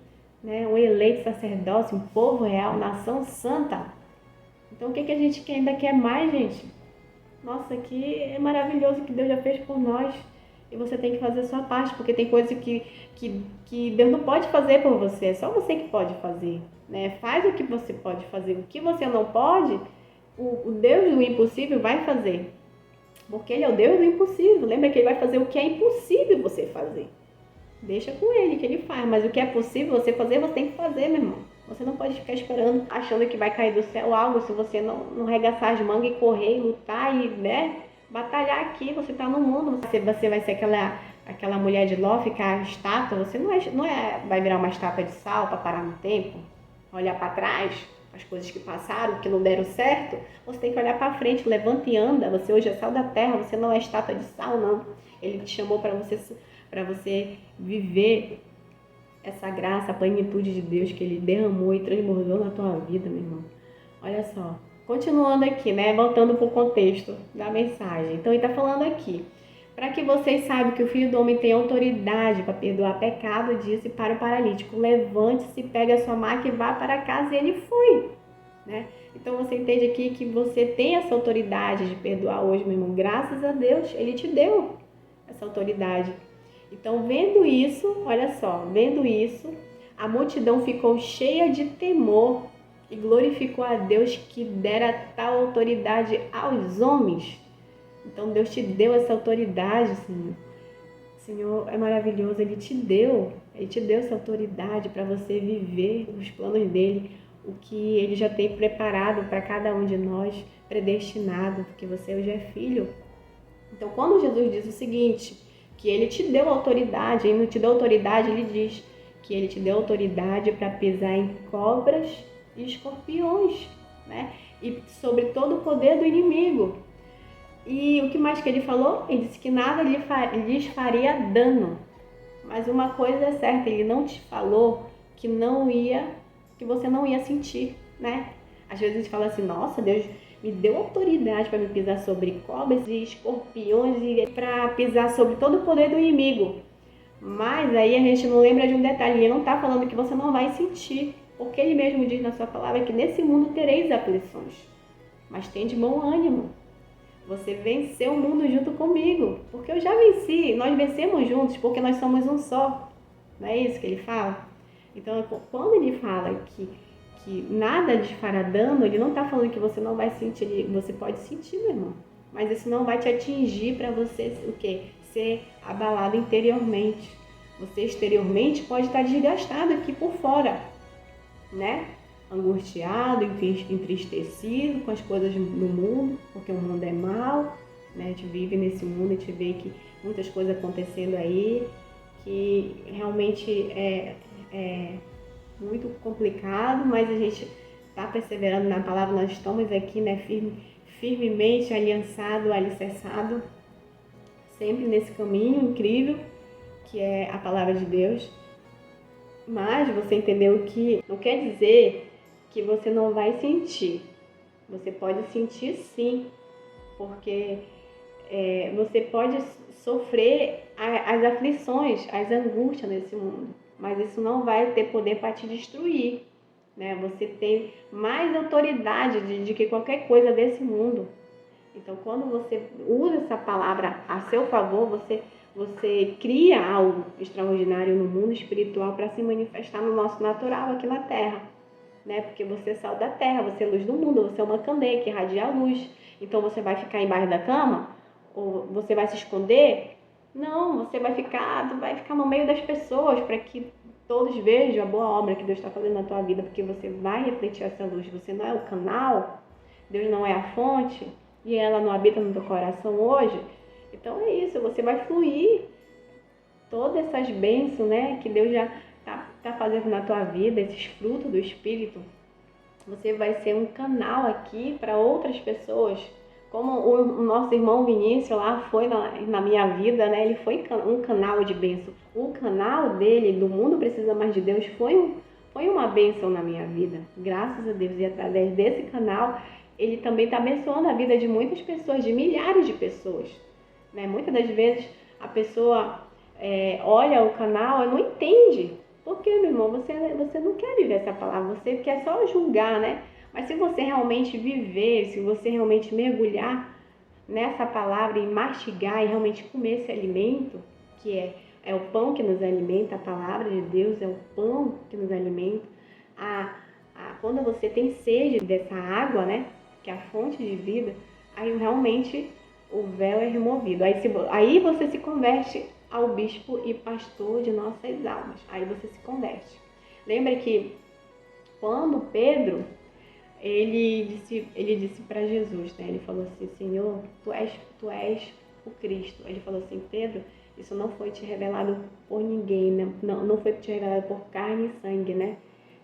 né? Um eleito sacerdócio, um povo real, nação santa. Então o que a gente ainda quer mais, gente? Nossa, que é maravilhoso que Deus já fez por nós. E você tem que fazer a sua parte, porque tem coisa que Deus não pode fazer por você, é só você que pode fazer, né? Faz o que você pode fazer. O que você não pode, o Deus do impossível vai fazer. Porque ele é o Deus do impossível. Lembra que ele vai fazer o que é impossível você fazer. Deixa com ele que ele faz. Mas o que é possível você fazer, você tem que fazer, meu irmão. Você não pode ficar esperando, achando que vai cair do céu algo se você não arregaçar as mangas e correr, e lutar e, batalhar aqui. Você tá no mundo. Você vai ser aquela mulher de Ló, ficar estátua. Você vai virar uma estátua de sal para parar no tempo, olhar para trás, as coisas que passaram, que não deram certo. Você tem que olhar para frente, levanta e anda. Você hoje é sal da terra, você não é estátua de sal, não. Ele te chamou para você viver essa graça, a plenitude de Deus que ele derramou e transbordou na tua vida, meu irmão. Olha só, continuando aqui, voltando para o contexto da mensagem. Então ele está falando aqui, para que vocês saibam que o Filho do Homem tem autoridade para perdoar pecado, disse para o paralítico, levante-se, pegue a sua maca e vá para casa. E ele foi, Então você entende aqui que você tem essa autoridade de perdoar hoje, meu irmão. Graças a Deus, ele te deu essa autoridade. Então, vendo isso, olha só, a multidão ficou cheia de temor e glorificou a Deus que dera tal autoridade aos homens. Então, Deus te deu essa autoridade, Senhor. O Senhor é maravilhoso, Ele te deu essa autoridade para você viver os planos dEle, o que Ele já tem preparado para cada um de nós, predestinado, porque você hoje é filho. Então, quando Jesus diz o seguinte, que ele te deu autoridade, ele não te deu autoridade, ele diz que ele te deu autoridade para pisar em cobras e escorpiões, E sobre todo o poder do inimigo. E o que mais que ele falou? Ele disse que nada lhes faria dano. Mas uma coisa é certa, ele não te falou que você não ia sentir, Às vezes a gente fala assim, nossa, Deus me deu autoridade para me pisar sobre cobras e escorpiões e para pisar sobre todo o poder do inimigo. Mas aí a gente não lembra de um detalhe, ele não está falando que você não vai sentir, porque ele mesmo diz na sua palavra que nesse mundo tereis aflições. Mas tem de bom ânimo. Você venceu o mundo junto comigo, porque eu já venci, nós vencemos juntos, porque nós somos um só. Não é isso que ele fala? Então, quando ele fala que nada lhe fará dano, ele não está falando que você não vai sentir, você pode sentir, meu irmão, mas isso não vai te atingir para você o quê? Ser abalado interiormente. Você exteriormente pode estar desgastado aqui por fora, Angustiado, entristecido com as coisas do mundo, porque o mundo é mau, A gente vive nesse mundo, a gente vê que muitas coisas acontecendo aí, que realmente é muito complicado, mas a gente está perseverando na palavra, nós estamos aqui, firmemente aliançado, alicerçado, sempre nesse caminho incrível que é a palavra de Deus. Mas você entendeu que não quer dizer que você não vai sentir. Você pode sentir sim, porque você pode sofrer as aflições, as angústias nesse mundo, mas isso não vai ter poder para te destruir, Você tem mais autoridade de que qualquer coisa desse mundo. Então, quando você usa essa palavra a seu favor, você cria algo extraordinário no mundo espiritual para se manifestar no nosso natural aqui na Terra, Porque você é sal da terra, você é luz do mundo, você é uma candeia que irradia a luz. Então, você vai ficar embaixo da cama? Ou você vai se esconder? Não, você vai ficar no meio das pessoas para que todos vejam a boa obra que Deus está fazendo na tua vida, porque você vai refletir essa luz. Você não é o canal, Deus não é a fonte e ela não habita no teu coração hoje. Então é isso, você vai fluir todas essas bênçãos, que Deus já está fazendo na tua vida, esses frutos do Espírito. Você vai ser um canal aqui para outras pessoas. Como o nosso irmão Vinícius lá foi na minha vida, Ele foi um canal de bênção. O canal dele, do Mundo Precisa Mais de Deus, foi uma bênção na minha vida. Graças a Deus. E através desse canal, ele também está abençoando a vida de muitas pessoas, de milhares de pessoas. Muitas das vezes a pessoa olha o canal e não entende. Porque, meu irmão, você não quer viver essa palavra, você quer só julgar, Mas se você realmente viver, se você realmente mergulhar nessa palavra e mastigar e realmente comer esse alimento, que é o pão que nos alimenta, a palavra de Deus é o pão que nos alimenta. Quando você tem sede dessa água, que é a fonte de vida, aí realmente o véu é removido. Aí você se converte ao bispo e pastor de nossas almas. Aí você se converte. Lembra que quando Pedro, ele disse para Jesus, né? Ele falou assim, Senhor, tu és o Cristo. Ele falou assim, Pedro, isso não foi te revelado por ninguém, né? Não foi te revelado por carne e sangue, né?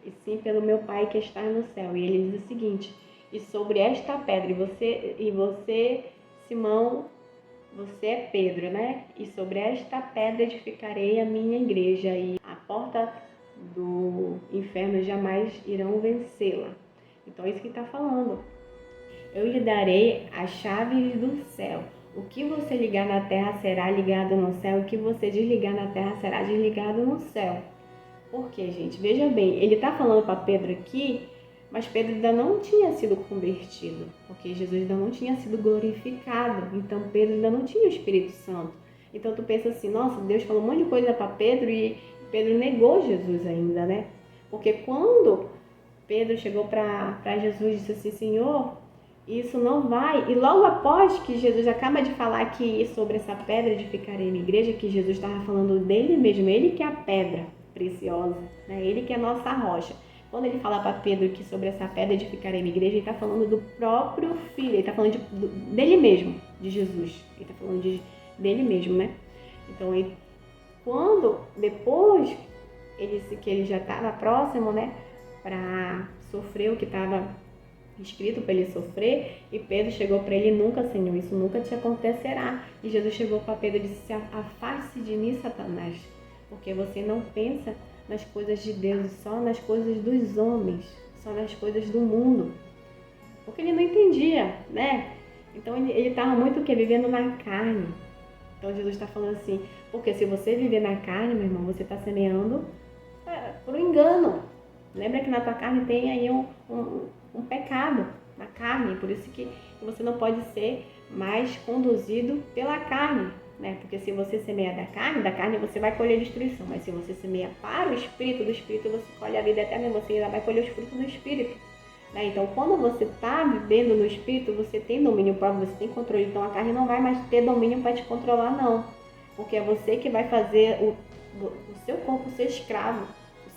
E sim pelo meu Pai que está no céu. E ele diz o seguinte, e sobre esta pedra, e você, Simão, você é Pedro, né? E sobre esta pedra edificarei a minha igreja, e a porta do inferno jamais irão vencê-la. Então é isso que está falando. Eu lhe darei as chaves do céu. O que você ligar na terra será ligado no céu, o que você desligar na terra será desligado no céu. Por quê, gente? Veja bem, ele está falando para Pedro aqui, mas Pedro ainda não tinha sido convertido, porque Jesus ainda não tinha sido glorificado, então Pedro ainda não tinha o Espírito Santo. Então tu pensa assim, nossa, Deus falou um monte de coisa para Pedro e Pedro negou Jesus ainda, né? Porque quando Pedro chegou para Jesus e disse assim, Senhor, isso não vai. E logo após que Jesus acaba de falar aqui sobre essa pedra edificarei minha igreja, que Jesus estava falando dele mesmo, ele que é a pedra preciosa, né? Ele que é a nossa rocha. Quando ele fala para Pedro que sobre essa pedra edificarei minha igreja, ele está falando do próprio Filho, ele está falando dele mesmo, de Jesus. Ele está falando dele mesmo, né? Então, quando depois ele disse que ele já estava próximo, né, para sofrer o que estava escrito para ele sofrer, e Pedro chegou para ele, nunca, Senhor, isso nunca te acontecerá. E Jesus chegou para Pedro e disse, afaste de mim, Satanás, porque você não pensa nas coisas de Deus, só nas coisas dos homens, só nas coisas do mundo. Porque ele não entendia, né? Então ele estava muito o quê? Vivendo na carne. Então Jesus está falando assim, porque se você viver na carne, meu irmão, você está semeando por um engano. Lembra que na tua carne tem aí um pecado na carne, por isso que você não pode ser mais conduzido pela carne, né? Porque se você semeia da carne você vai colher destruição, mas se você semeia para o Espírito, do Espírito você colhe a vida eterna, você ainda vai colher os frutos do Espírito, né? Então quando você está vivendo no Espírito, você tem domínio próprio, você tem controle, então a carne não vai mais ter domínio para te controlar não, porque é você que vai fazer o seu corpo ser escravo,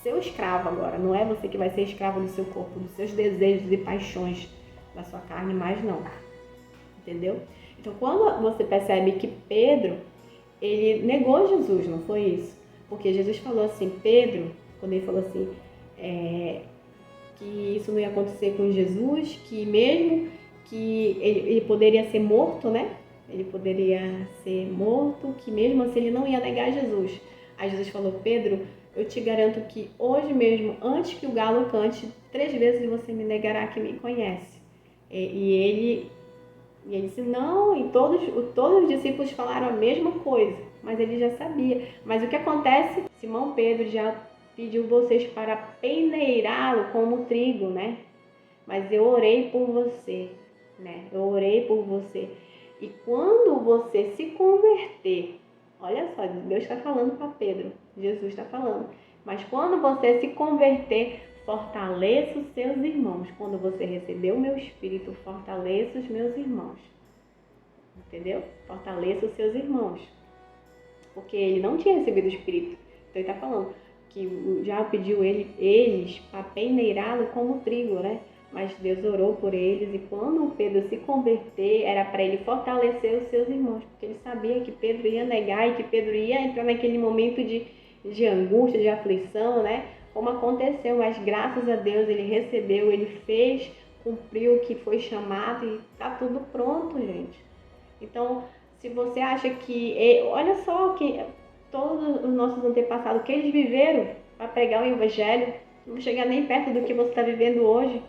seu escravo agora, não é você que vai ser escravo do seu corpo, dos seus desejos e paixões da sua carne, mais não, entendeu? Então quando você percebe que Pedro, ele negou Jesus, não foi isso? Porque Jesus falou assim, Pedro, quando ele falou assim, que isso não ia acontecer com Jesus, que mesmo que ele poderia ser morto, né? Ele poderia ser morto, que mesmo assim ele não ia negar Jesus. Aí Jesus falou, Pedro, eu te garanto que hoje mesmo, antes que o galo cante, 3 vezes você me negará que me conhece. E ele disse, não, e todos os discípulos falaram a mesma coisa, mas ele já sabia. Mas o que acontece? Simão Pedro já pediu vocês para peneirá-lo como trigo, né? Mas eu orei por você, né? Eu orei por você. E quando você se converter, olha só, Deus está falando para Pedro, Jesus está falando. Mas quando você se converter, fortaleça os seus irmãos. Quando você receber o meu Espírito, fortaleça os meus irmãos. Entendeu? Fortaleça os seus irmãos. Porque ele não tinha recebido o Espírito. Então ele está falando que já pediu eles para peneirá-lo como trigo, né? Mas Deus orou por eles, e quando Pedro se converter, era para ele fortalecer os seus irmãos, porque ele sabia que Pedro ia negar e que Pedro ia entrar naquele momento de angústia, de aflição, né? Como aconteceu, mas graças a Deus ele recebeu, ele fez, cumpriu o que foi chamado e está tudo pronto, gente. Então, se você acha que... Olha só que todos os nossos antepassados, que eles viveram para pregar o Evangelho, não chega nem perto do que você está vivendo hoje.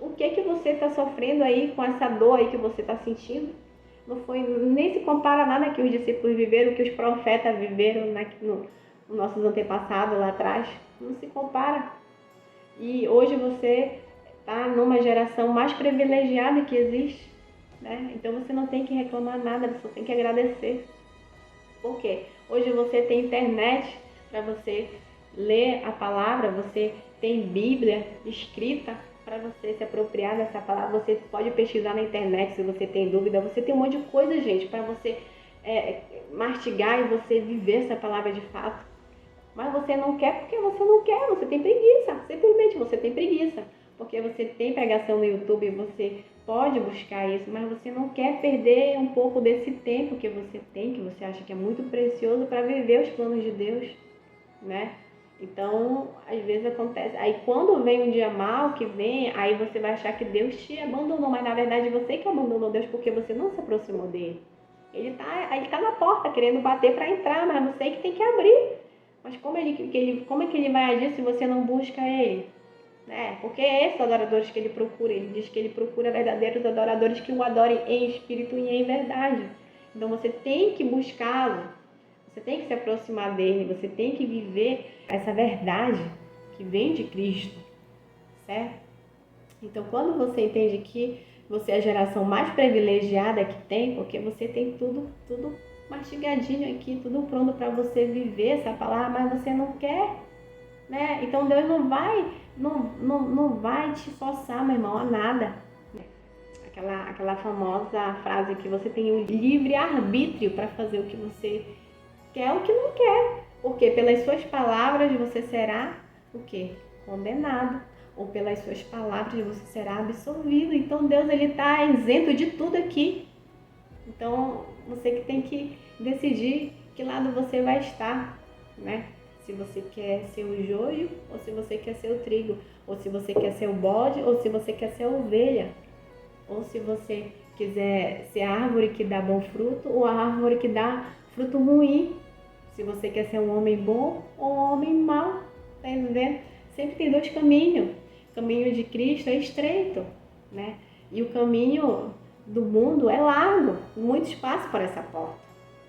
O que você está sofrendo aí com essa dor aí que você está sentindo? Não foi, nem se compara nada que os discípulos viveram, que os profetas viveram nos nossos antepassados lá atrás. Não se compara. E hoje você está numa geração mais privilegiada que existe, né? Então você não tem que reclamar nada, você só tem que agradecer. Por quê? Hoje você tem internet para você ler a palavra, você tem Bíblia escrita para você se apropriar dessa palavra. Você pode pesquisar na internet se você tem dúvida. Você tem um monte de coisa, gente, para você mastigar e você viver essa palavra de fato. Mas você não quer porque você não quer, você tem preguiça. Simplesmente você tem preguiça. Porque você tem pregação no YouTube, você pode buscar isso, mas você não quer perder um pouco desse tempo que você tem, que você acha que é muito precioso para viver os planos de Deus, né? Então, às vezes acontece. Aí quando vem um dia mal que vem, aí você vai achar que Deus te abandonou, mas na verdade você que abandonou Deus porque você não se aproximou dele. Ele tá na porta querendo bater para entrar, mas você que tem que abrir. Mas como é que ele vai agir se você não busca ele? Né? Porque é esses adoradores que ele procura. Ele diz que ele procura verdadeiros adoradores que o adorem em espírito e em verdade. Então você tem que buscá-lo. Você tem que se aproximar dele, você tem que viver essa verdade que vem de Cristo, certo? Então, quando você entende que você é a geração mais privilegiada que tem, porque você tem tudo mastigadinho aqui, tudo pronto para você viver essa palavra, mas você não quer, né? Então, Deus não vai te forçar, meu irmão, a nada. Aquela famosa frase que você tem o livre arbítrio para fazer o que você quer ou que não quer, porque pelas suas palavras você será o quê? Condenado, ou pelas suas palavras você será absolvido. Então Deus ele está isento de tudo aqui. Então você que tem que decidir que lado você vai estar, né? Se você quer ser o joio ou se você quer ser o trigo, ou se você quer ser o bode ou se você quer ser a ovelha, ou se você quiser ser a árvore que dá bom fruto ou a árvore que dá fruto ruim. Se você quer ser um homem bom ou um homem mau, tá entendendo? Sempre tem dois caminhos. O caminho de Cristo é estreito, né? E o caminho do mundo é largo, muito espaço para essa porta,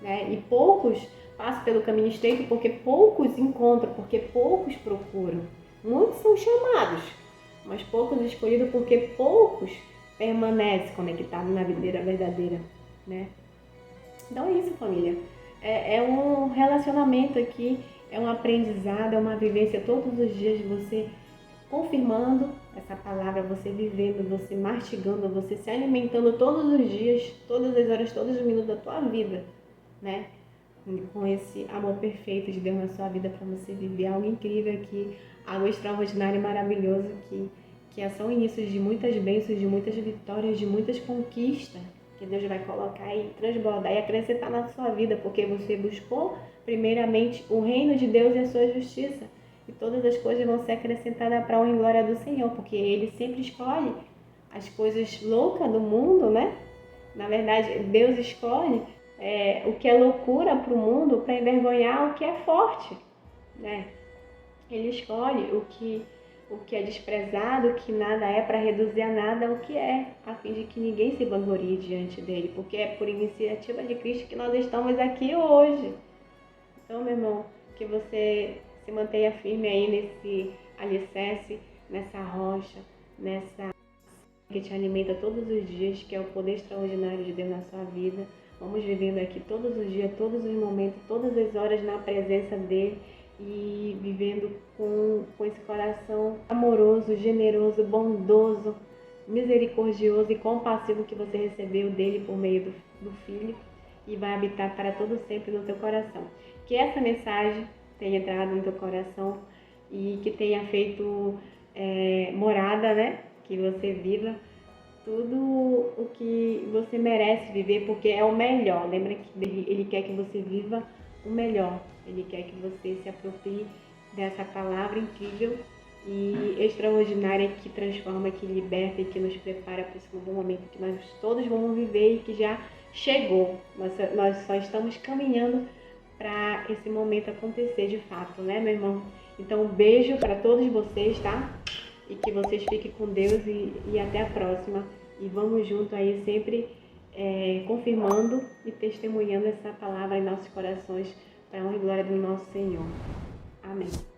né? E poucos passam pelo caminho estreito porque poucos encontram, porque poucos procuram. Muitos são chamados, mas poucos escolhidos porque poucos permanecem conectados na videira verdadeira, né? Então é isso, família. É um relacionamento aqui, é um aprendizado, é uma vivência todos os dias, você confirmando essa palavra, você vivendo, você mastigando, você se alimentando todos os dias, todas as horas, todos os minutos da tua vida, né? Com esse amor perfeito de Deus na sua vida para você viver algo incrível aqui, algo extraordinário e maravilhoso que são inícios de muitas bênçãos, de muitas vitórias, de muitas conquistas que Deus vai colocar e transbordar e acrescentar na sua vida, porque você buscou primeiramente o reino de Deus e a sua justiça. E todas as coisas vão ser acrescentadas para a honra e glória do Senhor, porque Ele sempre escolhe as coisas loucas do mundo, né? Na verdade, Deus escolhe o que é loucura para o mundo para envergonhar o que é forte, né? Ele escolhe o que é desprezado, o que nada é, para reduzir a nada o que é, a fim de que ninguém se vanglorie diante dele, porque é por iniciativa de Cristo que nós estamos aqui hoje. Então, meu irmão, que você se mantenha firme aí nesse alicerce, nessa rocha, nessa que te alimenta todos os dias, que é o poder extraordinário de Deus na sua vida. Vamos vivendo aqui todos os dias, todos os momentos, todas as horas na presença dele e vivendo com esse coração amoroso, generoso, bondoso, misericordioso e compassivo que você recebeu dele por meio do Filho e vai habitar para todo sempre no teu coração. Que essa mensagem tenha entrado no teu coração e que tenha feito morada, né? Que você viva tudo o que você merece viver, porque é o melhor. Lembra que Ele quer que você viva o melhor. Ele quer que você se aproprie dessa palavra incrível e extraordinária que transforma, que liberta e que nos prepara para esse novo momento que nós todos vamos viver e que já chegou. Nós só estamos caminhando para esse momento acontecer de fato, né, meu irmão? Então, um beijo para todos vocês, tá? E que vocês fiquem com Deus e até a próxima. E vamos junto aí sempre confirmando e testemunhando essa palavra em nossos corações para a honra e glória do nosso Senhor. Amém.